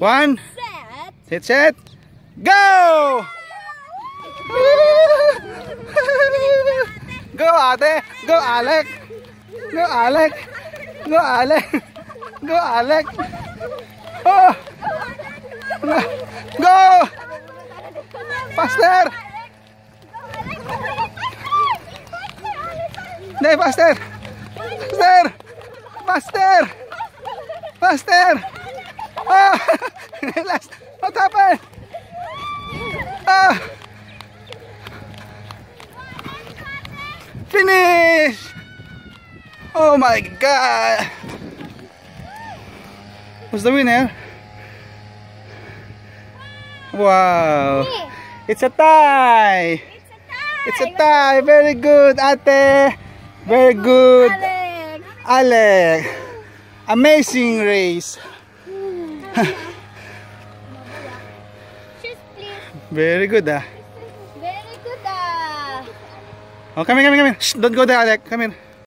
1, Set. set, go! Go ate! Go Alec! Go Alec! Go Alec! Go Alec! Oh! Go! Faster! Nay, faster! Faster! Faster! Faster! Ah! Last! What happened? Ah! Finish! Oh my God! Who's the winner? Wow! It's a tie! It's a tie! Very good, ate! Very good, Alec! Amazing race! Very good, ah! Very good. Oh, come here, come here, come here! Shh, don't go there, Alec! Come here!